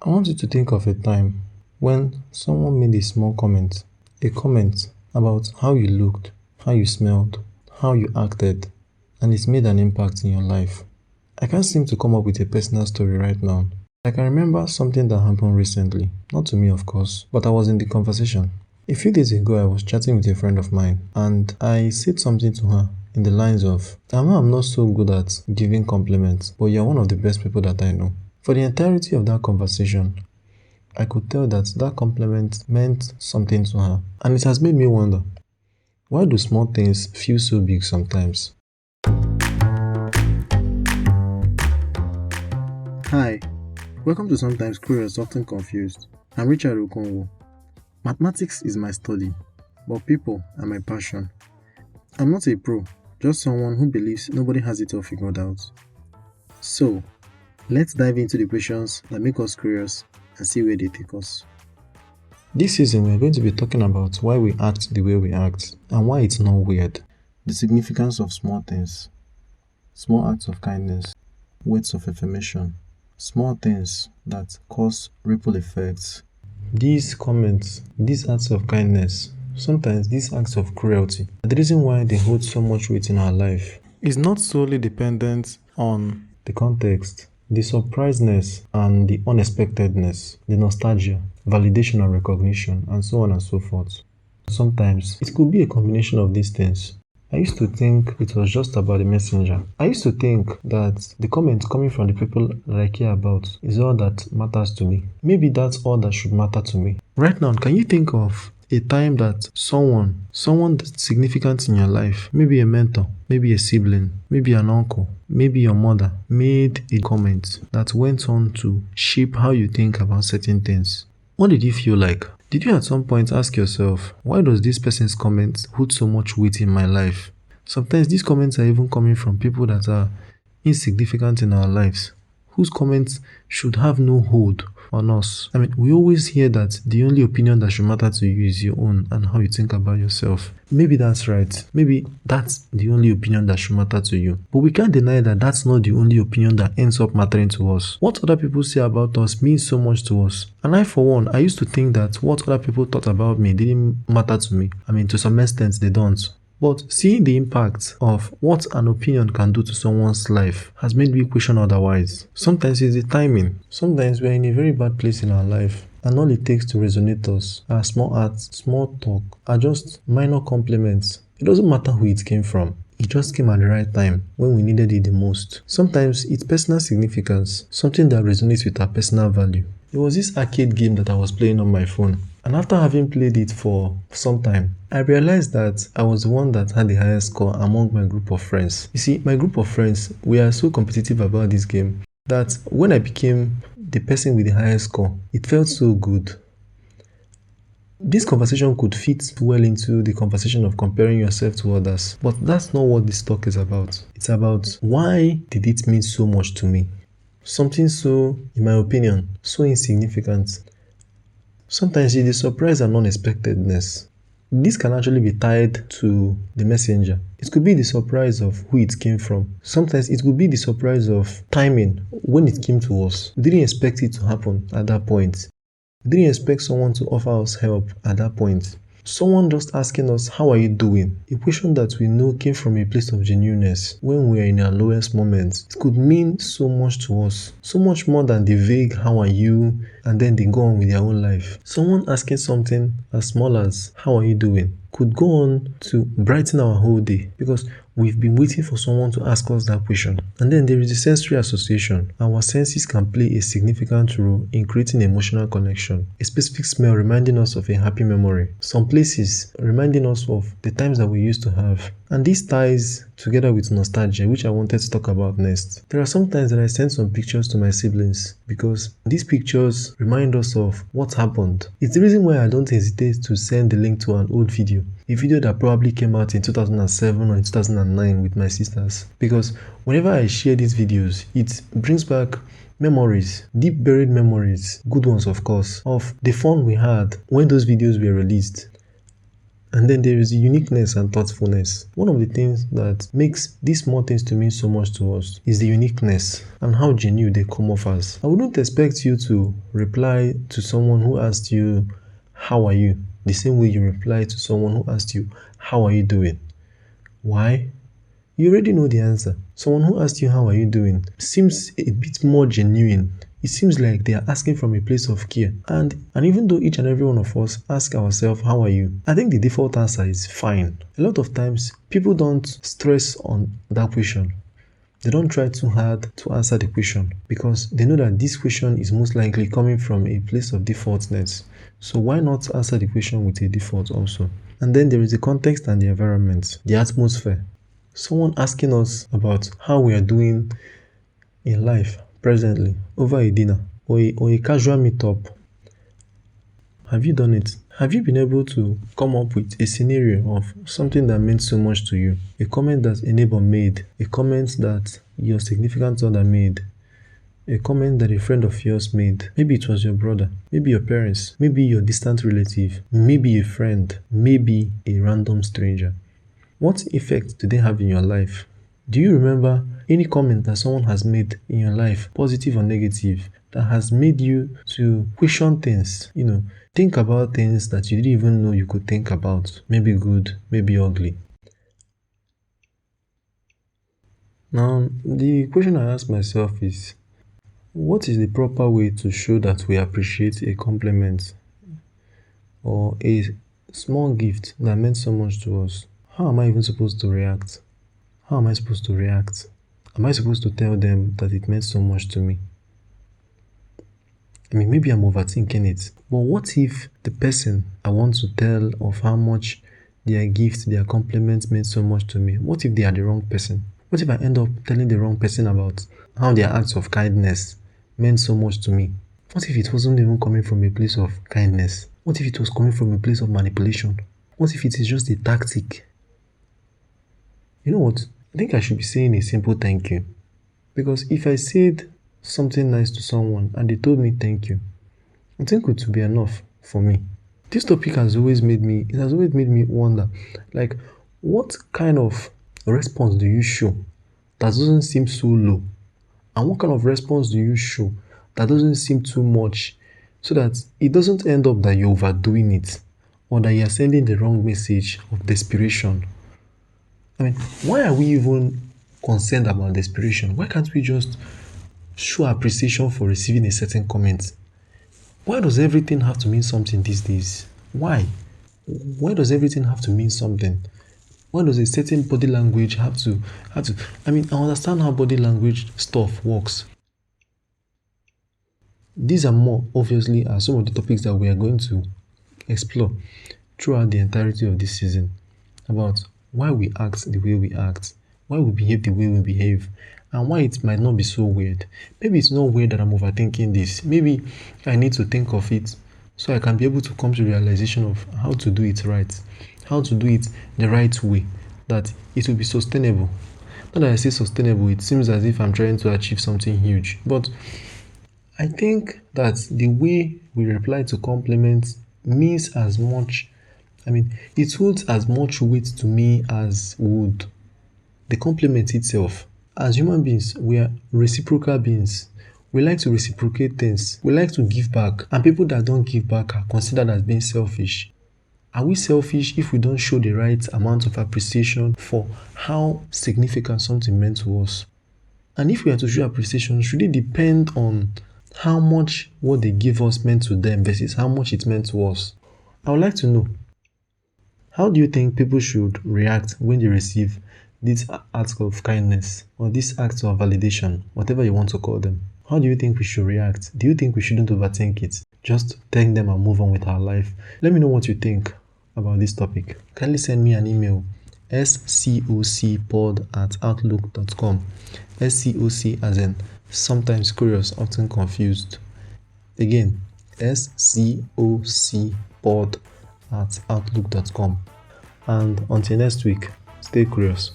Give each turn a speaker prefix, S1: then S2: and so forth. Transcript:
S1: I want you to think of a time when someone made a comment about how you looked, how you smelled, how you acted, and it's made an impact in your life. I can't seem to come up with a personal story right now. I can remember something that happened recently, not to me of course, but I was in the conversation. A few days ago, I was chatting with a friend of mine and I said something to her in the lines of, I know I'm not so good at giving compliments, but you're one of the best people that I know. For the entirety of that conversation, I could tell that that compliment meant something to her. And it has made me wonder, why do small things feel so big sometimes? Hi, welcome to Sometimes Curious, Often Confused. I'm Richard Okonwo. Mathematics is my study, but people are my passion. I'm not a pro, just someone who believes nobody has it all figured out. So, let's dive into the questions that make us curious and see where they take us. This season, we're going to be talking about why we act the way we act and why it's not weird. The significance of small things, small acts of kindness, words of affirmation, small things that cause ripple effects. These comments, these acts of kindness, sometimes these acts of cruelty, the reason why they hold so much weight in our life is not solely dependent on the context, the surpriseness and the unexpectedness, the nostalgia, validation and recognition, and so on and so forth. Sometimes it could be a combination of these things. I used to think it was just about the messenger. I used to think that the comments coming from the people that I care about is all that matters to me. Maybe that's all that should matter to me. Right now, can you think of a time that someone that's significant in your life, maybe a mentor, maybe a sibling, maybe an uncle, maybe your mother, made a comment that went on to shape how you think about certain things? What did you feel like? Did you at some point ask yourself, why does this person's comment hold so much weight in my life? Sometimes these comments are even coming from people that are insignificant in our lives, whose comments should have no hold on us. We always hear that the only opinion that should matter to you is your own and how you think about yourself. Maybe that's right. Maybe that's the only opinion that should matter to you. But we can't deny that that's not the only opinion that ends up mattering to us. What other people say about us means so much to us. And I, for one, I used to think that what other people thought about me didn't matter to me. To some extent, they don't. But seeing the impact of what an opinion can do to someone's life has made me question otherwise. Sometimes it's the timing. Sometimes we're in a very bad place in our life, and all it takes to resonate us are small acts, small talk, are just minor compliments. It doesn't matter who it came from. It just came at the right time when we needed it the most. Sometimes it's personal significance, something that resonates with our personal value. There was this arcade game that I was playing on my phone, and after having played it for some time, I realized that I was the one that had the highest score among my group of friends. You see, my group of friends, we are so competitive about this game that when I became the person with the highest score, it felt so good. This conversation could fit well into the conversation of comparing yourself to others, but that's not what this talk is about. It's about, why did it mean so much to me? Something so, in my opinion, so insignificant. Sometimes it is surprise and unexpectedness. This can actually be tied to the messenger. It could be the surprise of who it came from. Sometimes it could be the surprise of timing when it came to us. We didn't expect it to happen at that point. We didn't expect someone to offer us help at that point. Someone just asking us, how are you doing? A question that we know came from a place of genuineness when we are in our lowest moments. It could mean so much to us. So much more than the vague, how are you? And then they go on with their own life. Someone asking something as small as, how are you doing? Could go on to brighten our whole day, because we've been waiting for someone to ask us that question. And then there is the sensory association. Our senses can play a significant role in creating emotional connection. A specific smell reminding us of a happy memory. Some places reminding us of the times that we used to have. And this ties together with nostalgia, which I wanted to talk about next. There are some times that I send some pictures to my siblings because these pictures remind us of what happened. It's the reason why I don't hesitate to send the link to an old video. A video that probably came out in 2007 or in 2009 with my sisters. Because whenever I share these videos, it brings back memories, deep buried memories, good ones of course, of the fun we had when those videos were released. And then there is uniqueness and thoughtfulness. One of the things that makes these small things to mean so much to us is the uniqueness and how genuine they come off as. I wouldn't expect you to reply to someone who asked you, "How are you?" the same way you reply to someone who asked you, "How are you doing?" Why? You already know the answer. Someone who asked you, "How are you doing?" seems a bit more genuine. It seems like they are asking from a place of care. And even though each and every one of us ask ourselves, "How are you?" I think the default answer is fine. A lot of times, people don't stress on that question. They don't try too hard to answer the question because they know that this question is most likely coming from a place of defaultness. So why not answer the question with a default also? And then there is the context and the environment, the atmosphere. Someone asking us about how we are doing in life presently over a dinner or a casual meetup. Have you done it? Have you been able to come up with a scenario of something that meant so much to you? A comment that a neighbor made, a comment that your significant other made, a comment that a friend of yours made. Maybe it was your brother, maybe your parents, maybe your distant relative, maybe a friend, maybe a random stranger. What effect do they have in your life? Do you remember any comment that someone has made in your life, positive or negative, that has made you to question things? Think about things that you didn't even know you could think about. Maybe good, maybe ugly. Now, the question I ask myself is, what is the proper way to show that we appreciate a compliment or a small gift that meant so much to us? How am I even supposed to react? How am I supposed to react? Am I supposed to tell them that it meant so much to me? Maybe I'm overthinking it. But what if the person I want to tell of how much their gift, their compliment meant so much to me, what if they are the wrong person? What if I end up telling the wrong person about how their acts of kindness meant so much to me? What if it wasn't even coming from a place of kindness? What if it was coming from a place of manipulation? What if it is just a tactic? You know what? I think I should be saying a simple thank you. Because if I said something nice to someone and they told me thank you, I think it would be enough for me. This topic has always made me wonder, like, what kind of response do you show that doesn't seem so low? And what kind of response do you show that doesn't seem too much, so that it doesn't end up that you're overdoing it or that you're sending the wrong message of desperation? Why are we even concerned about desperation? Why can't we just show appreciation for receiving a certain comment? Why does everything have to mean something these days? Why? Why does everything have to mean something? Why does a certain body language have to I understand how body language stuff works. These are more obviously are some of the topics that we are going to explore throughout the entirety of this season, about why we act the way we act, why we behave the way we behave, and why it might not be so weird. Maybe it's not weird that I'm overthinking this. Maybe I need to think of it so I can be able to come to the realization of how to do it right, how to do it the right way, that it will be sustainable. Not that I say sustainable, it seems as if I'm trying to achieve something huge, but I think that the way we reply to compliments means as much, it holds as much weight to me as would the compliment itself. As human beings, we are reciprocal beings. We like to reciprocate things. We like to give back. And people that don't give back are considered as being selfish. Are we selfish if we don't show the right amount of appreciation for how significant something meant to us? And if we are to show appreciation, should it depend on how much what they give us meant to them versus how much it meant to us? I would like to know, how do you think people should react when they receive these acts of kindness or these acts of validation, whatever you want to call them? How do you think we should react? Do you think we shouldn't overthink it? Just thank them and move on with our life. Let me know what you think about this topic. Kindly send me an email, scocpod@outlook.com. SCOC as in sometimes curious, often confused. Again, scocpod@outlook.com. And until next week, stay curious.